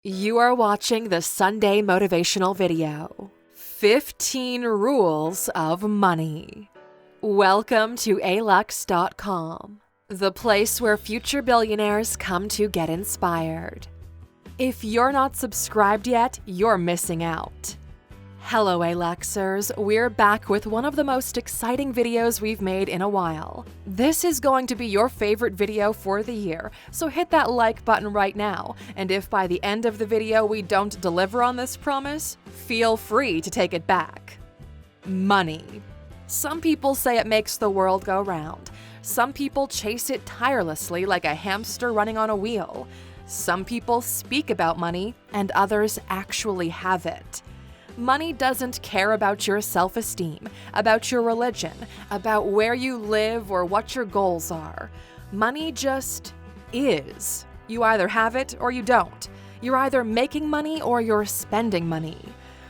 You are watching the Sunday motivational video, 15 Rules of Money. Welcome to Alux.com, the place where future billionaires come to get inspired. If you're not subscribed yet, you're missing out. Hello Aluxers, we're back with one of the most exciting videos we've made in a while. This is going to be your favorite video for the year, so hit that like button right now, and if by the end of the video we don't deliver on this promise, feel free to take it back. Money. Some people say it makes the world go round. Some people chase it tirelessly like a hamster running on a wheel. Some people speak about money, and others actually have it. Money doesn't care about your self-esteem, about your religion, about where you live or what your goals are. Money just is. You either have it or you don't. You're either making money or you're spending money.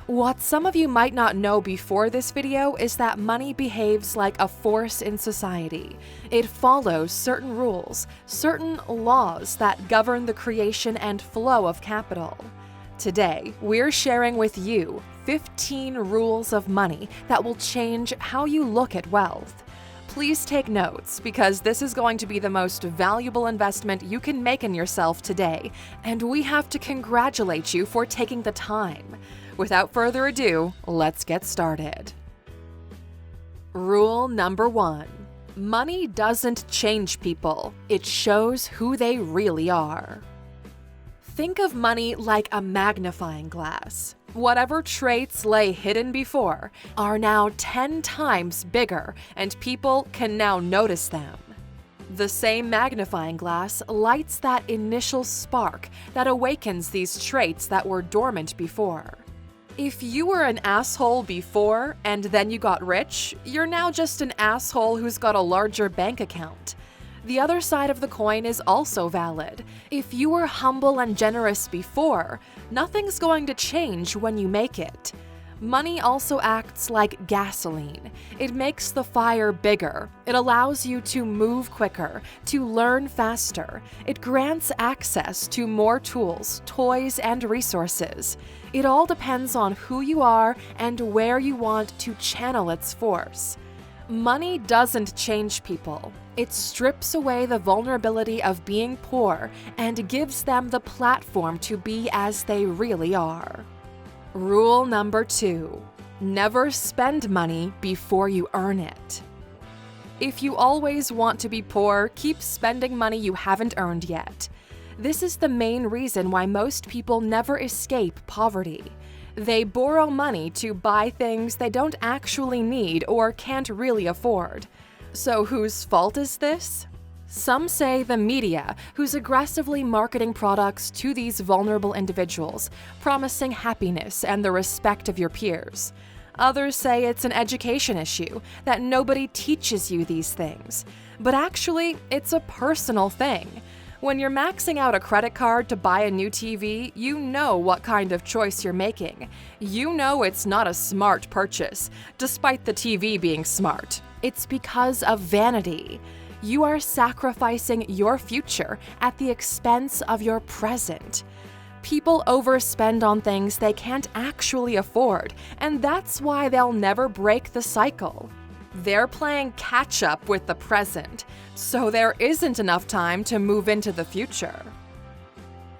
What some of you might not know before this video is that money behaves like a force in society. It follows certain rules, certain laws that govern the creation and flow of capital. Today, we're sharing with you 15 rules of money that will change how you look at wealth. Please take notes because this is going to be the most valuable investment you can make in yourself today, and we have to congratulate you for taking the time. Without further ado, let's get started. Rule number 1. Money doesn't change people, it shows who they really are. Think of money like a magnifying glass. Whatever traits lay hidden before are now 10 times bigger, and people can now notice them. The same magnifying glass lights that initial spark that awakens these traits that were dormant before. If you were an asshole before and then you got rich, you're now just an asshole who's got a larger bank account. The other side of the coin is also valid. If you were humble and generous before, nothing's going to change when you make it. Money also acts like gasoline. It makes the fire bigger. It allows you to move quicker, to learn faster. It grants access to more tools, toys, and resources. It all depends on who you are and where you want to channel its force. Money doesn't change people. It strips away the vulnerability of being poor and gives them the platform to be as they really are. Rule number 2. Never spend money before you earn it. If you always want to be poor, keep spending money you haven't earned yet. This is the main reason why most people never escape poverty. They borrow money to buy things they don't actually need or can't really afford. So whose fault is this? Some say the media, who's aggressively marketing products to these vulnerable individuals, promising happiness and the respect of your peers. Others say it's an education issue, that nobody teaches you these things. But actually, it's a personal thing. When you're maxing out a credit card to buy a new TV, you know what kind of choice you're making. You know it's not a smart purchase, despite the TV being smart. It's because of vanity. You are sacrificing your future at the expense of your present. People overspend on things they can't actually afford, and that's why they'll never break the cycle. They're playing catch-up with the present, so there isn't enough time to move into the future.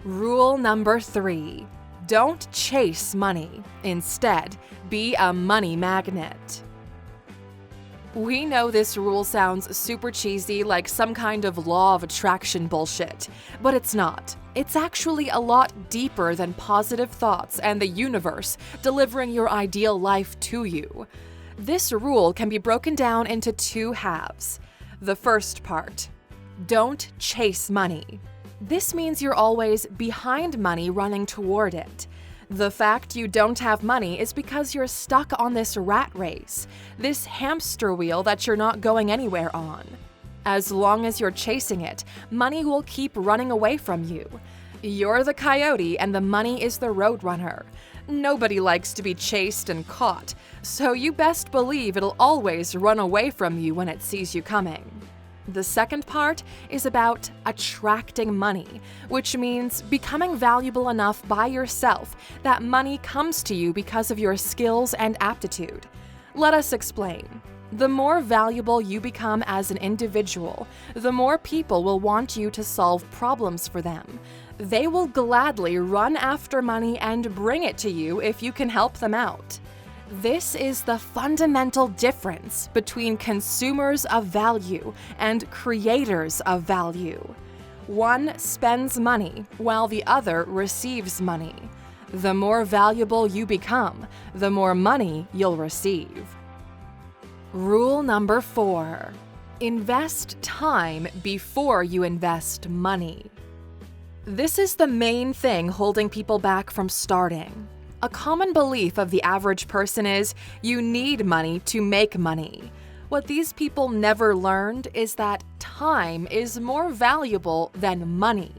Rule number 3. Don't chase money. Instead, be a money magnet. We know this rule sounds super cheesy, like some kind of law of attraction bullshit, but it's not. It's actually a lot deeper than positive thoughts and the universe delivering your ideal life to you. This rule can be broken down into 2 halves. The first part, don't chase money. This means you're always behind money running toward it. The fact you don't have money is because you're stuck on this rat race, this hamster wheel that you're not going anywhere on. As long as you're chasing it, money will keep running away from you. You're the coyote and the money is the roadrunner. Nobody likes to be chased and caught, so you best believe it'll always run away from you when it sees you coming. The second part is about attracting money, which means becoming valuable enough by yourself that money comes to you because of your skills and aptitude. Let us explain. The more valuable you become as an individual, the more people will want you to solve problems for them. They will gladly run after money and bring it to you if you can help them out. This is the fundamental difference between consumers of value and creators of value. One spends money while the other receives money. The more valuable you become, the more money you'll receive. Rule number 4. Invest time before you invest money. This is the main thing holding people back from starting. A common belief of the average person is you need money to make money. What these people never learned is that time is more valuable than money.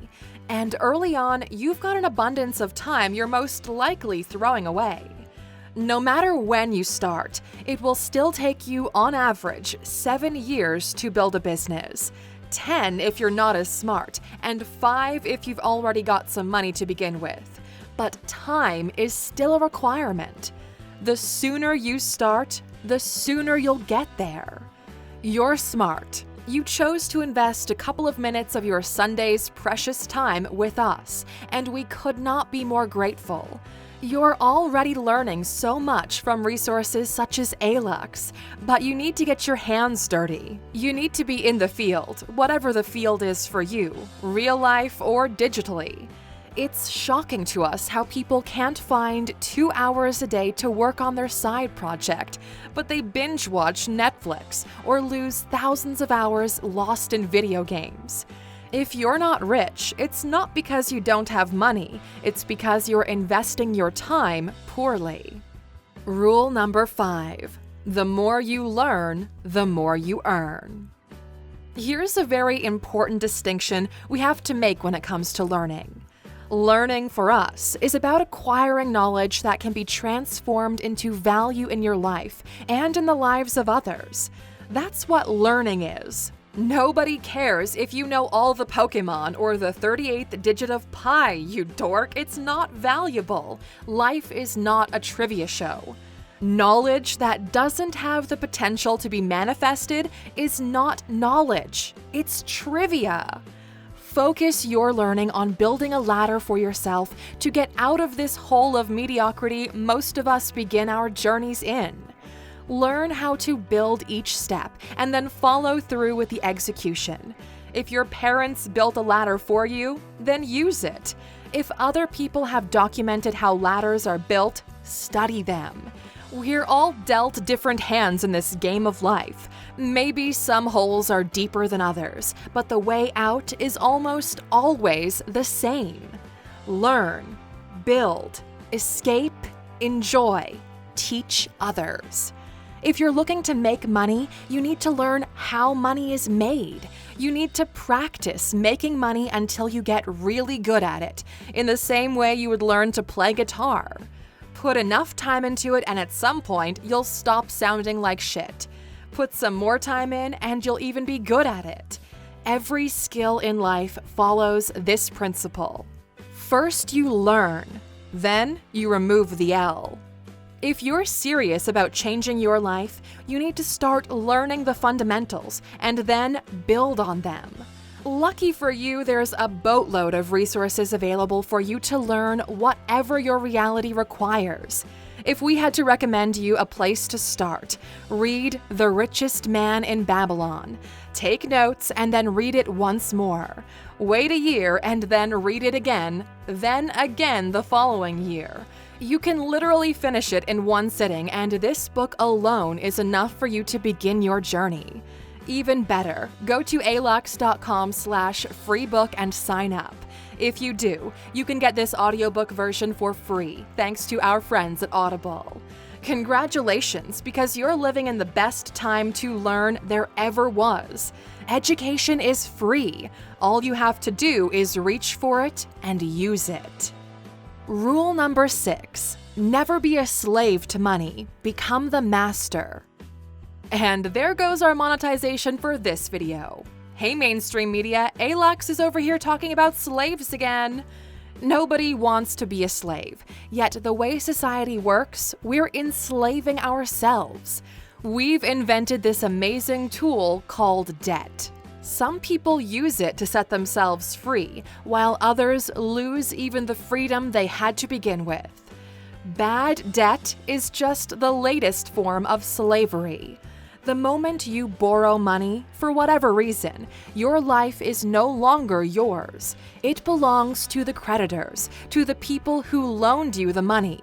And early on, you've got an abundance of time you're most likely throwing away. No matter when you start, it will still take you, on average, 7 years to build a business. 10 if you're not as smart, and 5 if you've already got some money to begin with. But time is still a requirement. The sooner you start, the sooner you'll get there. You're smart. You chose to invest a couple of minutes of your Sunday's precious time with us, and we could not be more grateful. You're already learning so much from resources such as Alux, but you need to get your hands dirty. You need to be in the field, whatever the field is for you, real life or digitally. It's shocking to us how people can't find 2 hours a day to work on their side project, but they binge watch Netflix or lose thousands of hours lost in video games. If you're not rich, it's not because you don't have money, it's because you're investing your time poorly. Rule number 5. The more you learn, the more you earn. Here's a very important distinction we have to make when it comes to learning. Learning for us is about acquiring knowledge that can be transformed into value in your life and in the lives of others. That's what learning is. Nobody cares if you know all the Pokemon or the 38th digit of pi, you dork. It's not valuable. Life is not a trivia show. Knowledge that doesn't have the potential to be manifested is not knowledge. It's trivia. Focus your learning on building a ladder for yourself to get out of this hole of mediocrity most of us begin our journeys in. Learn how to build each step and then follow through with the execution. If your parents built a ladder for you, then use it. If other people have documented how ladders are built, study them. We're all dealt different hands in this game of life. Maybe some holes are deeper than others, but the way out is almost always the same. Learn, build, escape, enjoy, teach others. If you're looking to make money, you need to learn how money is made. You need to practice making money until you get really good at it, in the same way you would learn to play guitar. Put enough time into it and at some point, you'll stop sounding like shit. Put some more time in and you'll even be good at it. Every skill in life follows this principle. First you learn, then you remove the L. If you're serious about changing your life, you need to start learning the fundamentals and then build on them. Lucky for you, there's a boatload of resources available for you to learn whatever your reality requires. If we had to recommend you a place to start, read The Richest Man in Babylon. Take notes and then read it once more. Wait a year and then read it again, then again the following year. You can literally finish it in one sitting, and this book alone is enough for you to begin your journey. Even better, go to Alux.com/freebook and sign up. If you do, you can get this audiobook version for free, thanks to our friends at Audible. Congratulations, because you're living in the best time to learn there ever was. Education is free. All you have to do is reach for it and use it. Rule number 6, never be a slave to money, become the master. And there goes our monetization for this video. Hey mainstream media, Alux is over here talking about slaves again. Nobody wants to be a slave, yet the way society works, we're enslaving ourselves. We've invented this amazing tool called debt. Some people use it to set themselves free, while others lose even the freedom they had to begin with. Bad debt is just the latest form of slavery. The moment you borrow money, for whatever reason, your life is no longer yours. It belongs to the creditors, to the people who loaned you the money.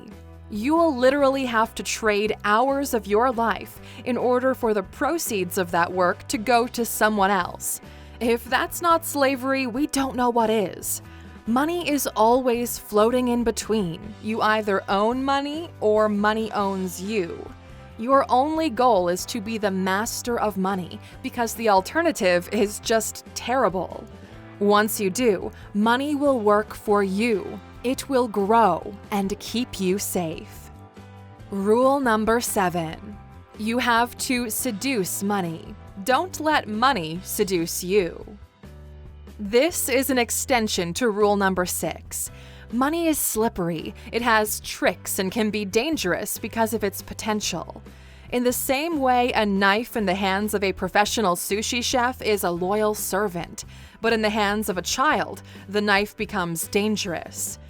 You'll literally have to trade hours of your life in order for the proceeds of that work to go to someone else. If that's not slavery, we don't know what is. Money is always floating in between. You either own money or money owns you. Your only goal is to be the master of money, because the alternative is just terrible. Once you do, money will work for you. It will grow and keep you safe. Rule number 7. You have to seduce money. Don't let money seduce you. This is an extension to rule number 6. Money is slippery, it has tricks and can be dangerous because of its potential. In the same way, a knife in the hands of a professional sushi chef is a loyal servant, but in the hands of a child, the knife becomes dangerous.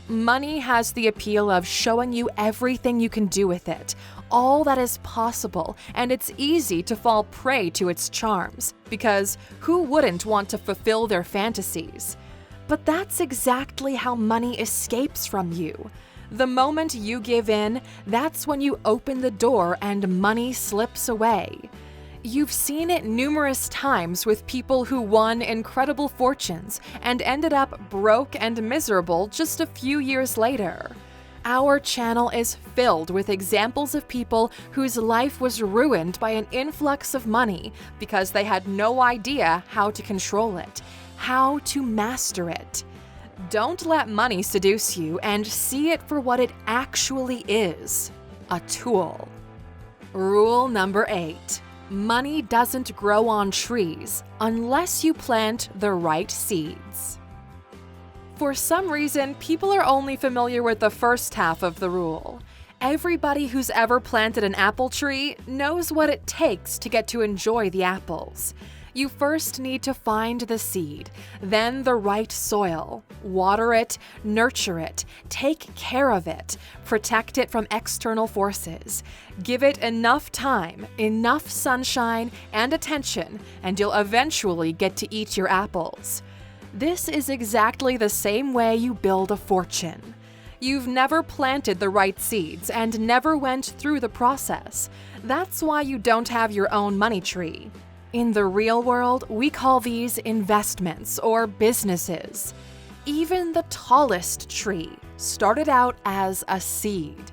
Money has the appeal of showing you everything you can do with it, all that is possible, and it's easy to fall prey to its charms, because who wouldn't want to fulfill their fantasies? But that's exactly how money escapes from you. The moment you give in, that's when you open the door and money slips away. You've seen it numerous times with people who won incredible fortunes and ended up broke and miserable just a few years later. Our channel is filled with examples of people whose life was ruined by an influx of money because they had no idea how to control it, how to master it. Don't let money seduce you, and see it for what it actually is: a tool. Rule number 8. Money doesn't grow on trees unless you plant the right seeds. For some reason, people are only familiar with the first half of the rule. Everybody who's ever planted an apple tree knows what it takes to get to enjoy the apples. You first need to find the seed, then the right soil. Water it, nurture it, take care of it, protect it from external forces. Give it enough time, enough sunshine and attention, and you'll eventually get to eat your apples. This is exactly the same way you build a fortune. You've never planted the right seeds and never went through the process. That's why you don't have your own money tree. In the real world, we call these investments or businesses. Even the tallest tree started out as a seed.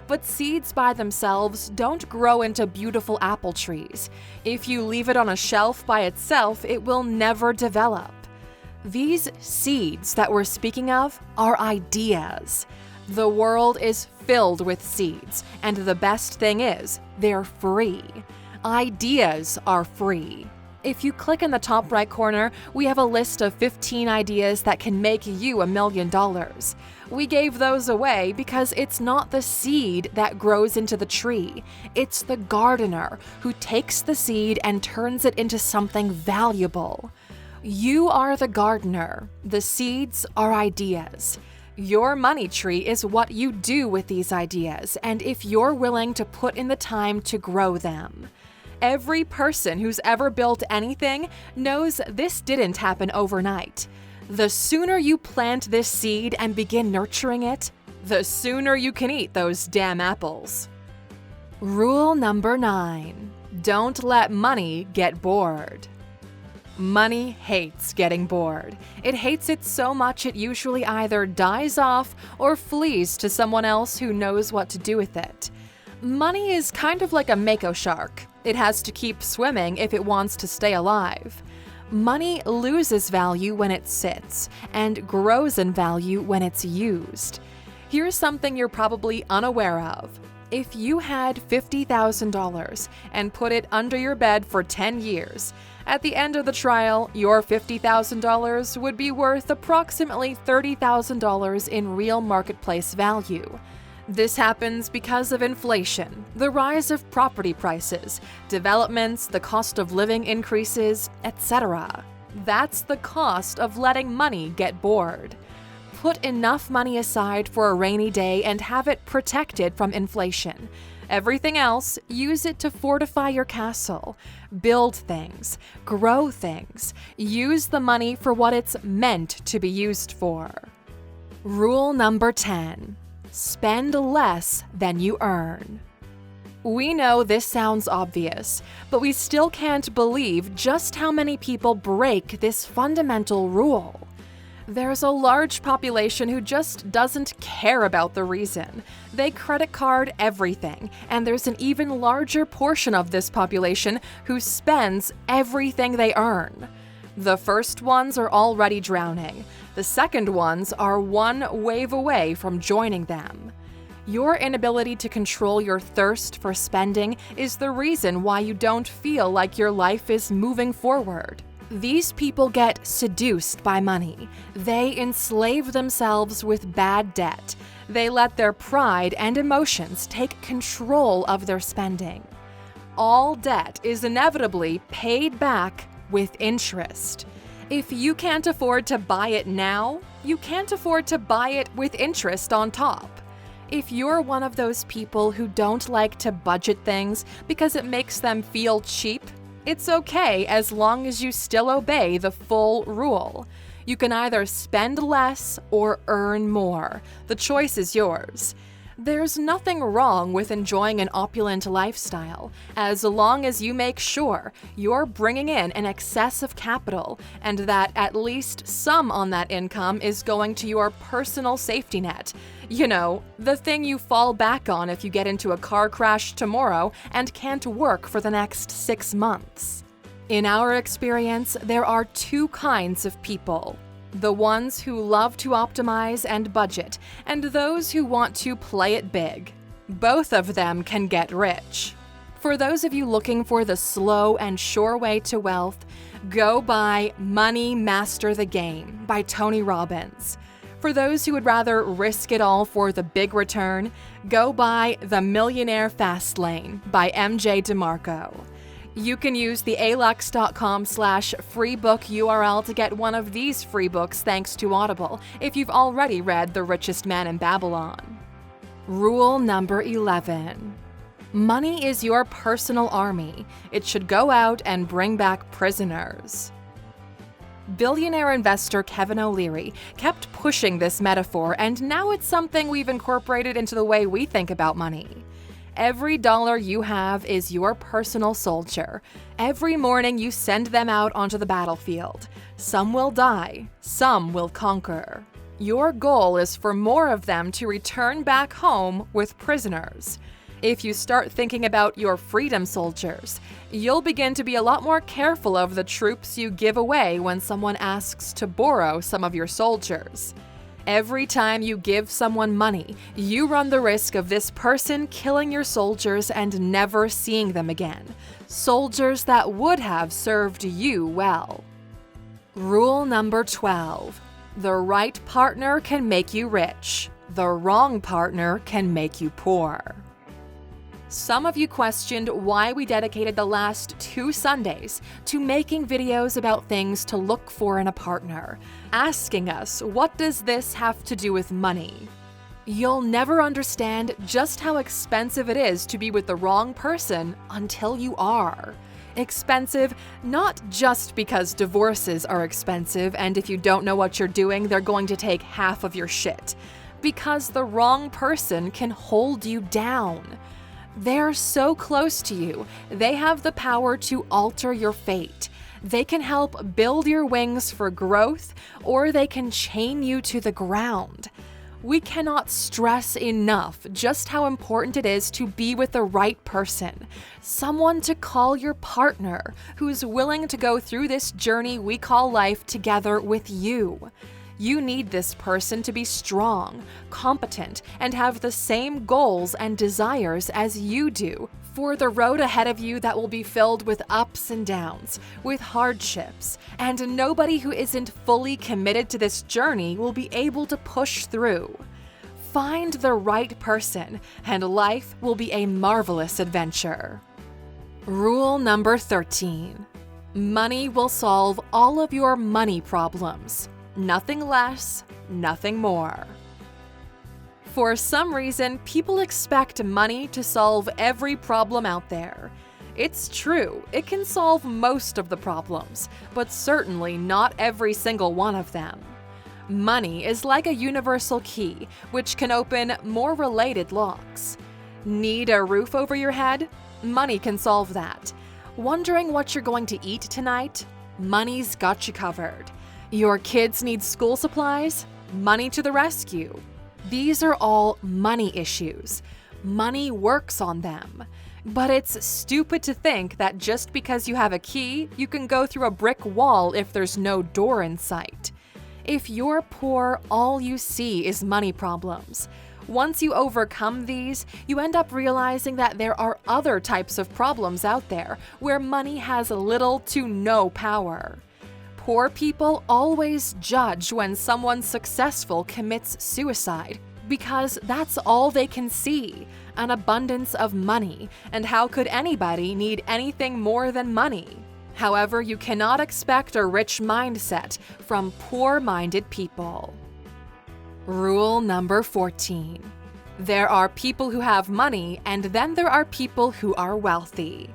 But seeds by themselves don't grow into beautiful apple trees. If you leave it on a shelf by itself, it will never develop. These seeds that we're speaking of are ideas. The world is filled with seeds, and the best thing is, they're free. Ideas are free. If you click in the top right corner, we have a list of 15 ideas that can make you $1 million. We gave those away because it's not the seed that grows into the tree. It's the gardener who takes the seed and turns it into something valuable. You are the gardener. The seeds are ideas. Your money tree is what you do with these ideas, and if you're willing to put in the time to grow them. Every person who's ever built anything knows this didn't happen overnight. The sooner you plant this seed and begin nurturing it, the sooner you can eat those damn apples. Rule number 9. Don't let money get bored. Money hates getting bored. It hates it so much it usually either dies off or flees to someone else who knows what to do with it. Money is kind of like a mako shark. It has to keep swimming if it wants to stay alive. Money loses value when it sits, and grows in value when it's used. Here's something you're probably unaware of. If you had $50,000 and put it under your bed for 10 years, at the end of the trial, your $50,000 would be worth approximately $30,000 in real marketplace value. This happens because of inflation, the rise of property prices, developments, the cost of living increases, etc. That's the cost of letting money get bored. Put enough money aside for a rainy day and have it protected from inflation. Everything else, use it to fortify your castle, build things, grow things. Use the money for what it's meant to be used for. Rule number 10. Spend less than you earn. We know this sounds obvious, but we still can't believe just how many people break this fundamental rule. There's a large population who just doesn't care about the reason. They credit card everything, and there's an even larger portion of this population who spends everything they earn. The first ones are already drowning. The second ones are one wave away from joining them. Your inability to control your thirst for spending is the reason why you don't feel like your life is moving forward. These people get seduced by money. They enslave themselves with bad debt. They let their pride and emotions take control of their spending. All debt is inevitably paid back with interest. If you can't afford to buy it now, you can't afford to buy it with interest on top. If you're one of those people who don't like to budget things because it makes them feel cheap, it's okay as long as you still obey the full rule. You can either spend less or earn more. The choice is yours. There's nothing wrong with enjoying an opulent lifestyle, as long as you make sure you're bringing in an excess of capital and that at least some on that income is going to your personal safety net. You know, the thing you fall back on if you get into a car crash tomorrow and can't work for the next 6 months. In our experience, there are two kinds of people. The ones who love to optimize and budget, and those who want to play it big. Both of them can get rich. For those of you looking for the slow and sure way to wealth, go buy Money Master the Game by Tony Robbins. For those who would rather risk it all for the big return, go buy The Millionaire Fast Lane by MJ DeMarco. You can use the Alux.com/freebook URL to get one of these free books thanks to Audible if you've already read The Richest Man in Babylon. Rule number 11. Money is your personal army. It should go out and bring back prisoners. Billionaire investor Kevin O'Leary kept pushing this metaphor, and now it's something we've incorporated into the way we think about money. Every dollar you have is your personal soldier. Every morning you send them out onto the battlefield. Some will die, some will conquer. Your goal is for more of them to return back home with prisoners. If you start thinking about your freedom soldiers, you'll begin to be a lot more careful of the troops you give away when someone asks to borrow some of your soldiers. Every time you give someone money, you run the risk of this person killing your soldiers and never seeing them again. Soldiers that would have served you well. Rule number 12. The right partner can make you rich. The wrong partner can make you poor. Some of you questioned why we dedicated the last 2 Sundays to making videos about things to look for in a partner, asking us, what does this have to do with money? You'll never understand just how expensive it is to be with the wrong person until you are. Expensive, not just because divorces are expensive and if you don't know what you're doing, they're going to take half of your shit. Because the wrong person can hold you down. They're so close to you, they have the power to alter your fate. They can help build your wings for growth, or they can chain you to the ground. We cannot stress enough just how important it is to be with the right person, someone to call your partner who's willing to go through this journey we call life together with you. You need this person to be strong, competent, and have the same goals and desires as you do for the road ahead of you that will be filled with ups and downs, with hardships, and nobody who isn't fully committed to this journey will be able to push through. Find the right person, and life will be a marvelous adventure. Rule number 13. Money will solve all of your money problems. Nothing less, nothing more. For some reason, people expect money to solve every problem out there. It's true, it can solve most of the problems, but certainly not every single one of them. Money is like a universal key, which can open more related locks. Need a roof over your head? Money can solve that. Wondering what you're going to eat tonight? Money's got you covered. Your kids need school supplies? Money to the rescue. These are all money issues. Money works on them. But it's stupid to think that just because you have a key, you can go through a brick wall if there's no door in sight. If you're poor, all you see is money problems. Once you overcome these, you end up realizing that there are other types of problems out there where money has little to no power. Poor people always judge when someone successful commits suicide because that's all they can see, an abundance of money, and how could anybody need anything more than money? However, you cannot expect a rich mindset from poor-minded people. Rule number 14. There are people who have money, and then there are people who are wealthy.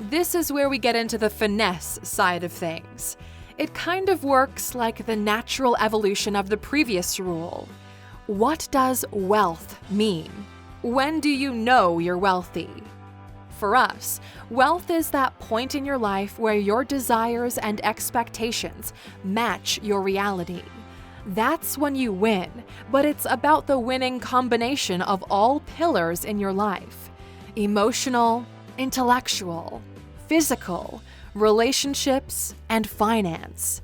This is where we get into the finesse side of things. It kind of works like the natural evolution of the previous rule. What does wealth mean? When do you know you're wealthy? For us, wealth is that point in your life where your desires and expectations match your reality. That's when you win, but it's about the winning combination of all pillars in your life: emotional, intellectual, physical, relationships, and finance.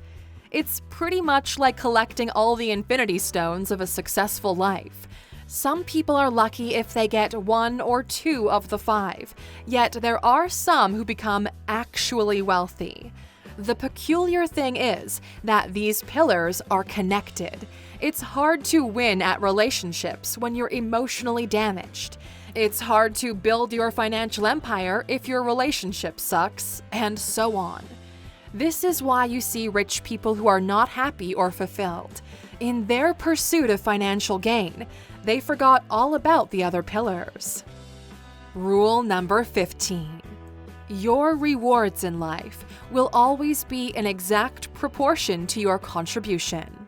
It's pretty much like collecting all the infinity stones of a successful life. Some people are lucky if they get 1 or 2 of the 5, yet there are some who become actually wealthy. The peculiar thing is that these pillars are connected. It's hard to win at relationships when you're emotionally damaged. It's hard to build your financial empire if your relationship sucks, and so on. This is why you see rich people who are not happy or fulfilled. In their pursuit of financial gain, they forgot all about the other pillars. Rule number 15. Your rewards in life will always be in exact proportion to your contribution.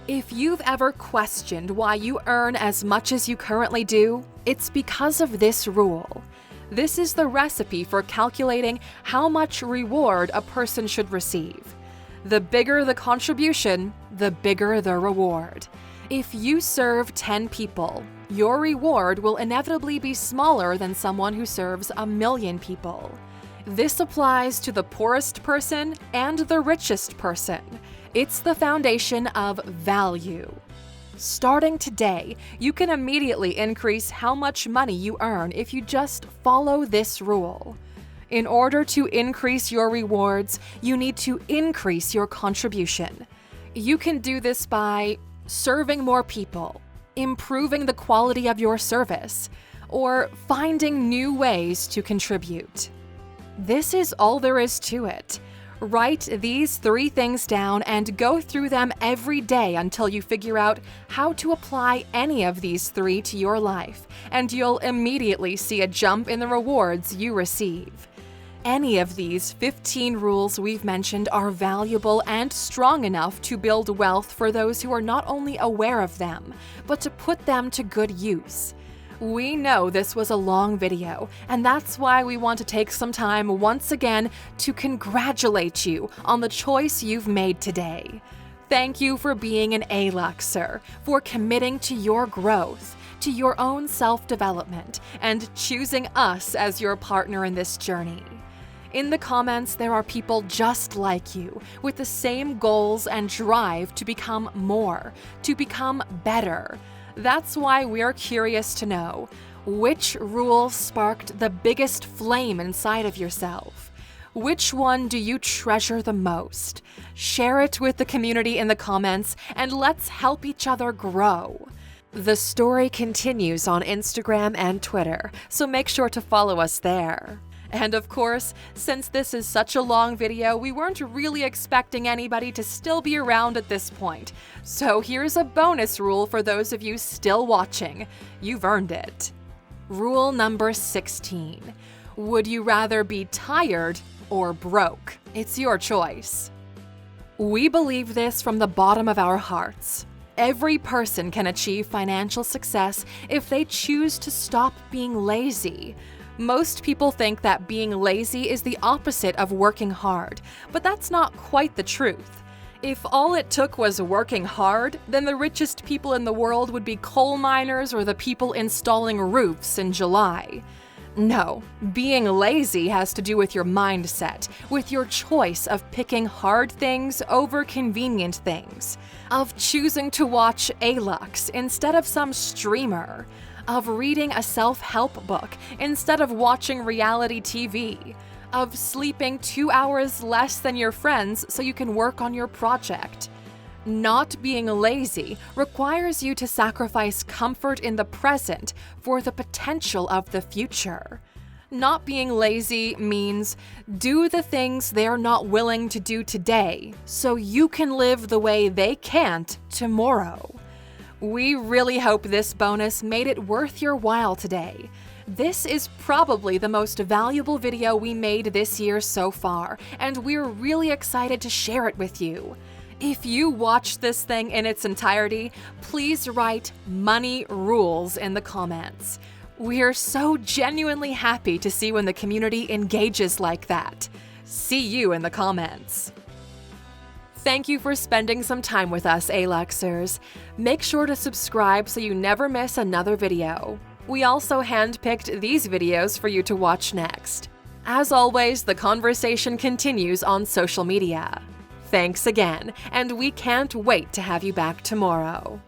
If you've ever questioned why you earn as much as you currently do, it's because of this rule. This is the recipe for calculating how much reward a person should receive. The bigger the contribution, the bigger the reward. If you serve 10 people, your reward will inevitably be smaller than someone who serves 1 million people. This applies to the poorest person and the richest person. It's the foundation of value. Starting today, you can immediately increase how much money you earn if you just follow this rule. In order to increase your rewards, you need to increase your contribution. You can do this by serving more people, improving the quality of your service, or finding new ways to contribute. This is all there is to it. Write these 3 things down and go through them every day until you figure out how to apply any of these 3 to your life, and you'll immediately see a jump in the rewards you receive. Any of these 15 rules we've mentioned are valuable and strong enough to build wealth for those who are not only aware of them, but to put them to good use. We know this was a long video, and that's why we want to take some time once again to congratulate you on the choice you've made today. Thank you for being an Aluxer, for committing to your growth, to your own self-development, and choosing us as your partner in this journey. In the comments, there are people just like you, with the same goals and drive to become more, to become better. That's why we're curious to know, which rule sparked the biggest flame inside of yourself? Which one do you treasure the most? Share it with the community in the comments, and let's help each other grow. The story continues on Instagram and Twitter, so make sure to follow us there. And of course, since this is such a long video, we weren't really expecting anybody to still be around at this point. So here's a bonus rule for those of you still watching. You've earned it. Rule number 16. Would you rather be tired or broke? It's your choice. We believe this from the bottom of our hearts. Every person can achieve financial success if they choose to stop being lazy. Most people think that being lazy is the opposite of working hard, but that's not quite the truth. If all it took was working hard, then the richest people in the world would be coal miners or the people installing roofs in July. No, being lazy has to do with your mindset, with your choice of picking hard things over convenient things, of choosing to watch Alux instead of some streamer, of reading a self-help book instead of watching reality TV, of sleeping 2 hours less than your friends so you can work on your project. Not being lazy requires you to sacrifice comfort in the present for the potential of the future. Not being lazy means do the things they're not willing to do today so you can live the way they can't tomorrow. We really hope this bonus made it worth your while today. This is probably the most valuable video we made this year so far, and we're really excited to share it with you. If you watch this thing in its entirety, please write "money rules" in the comments. We're so genuinely happy to see when the community engages like that. See you in the comments. Thank you for spending some time with us, Aluxers. Make sure to subscribe so you never miss another video. We also handpicked these videos for you to watch next. As always, the conversation continues on social media. Thanks again, and we can't wait to have you back tomorrow.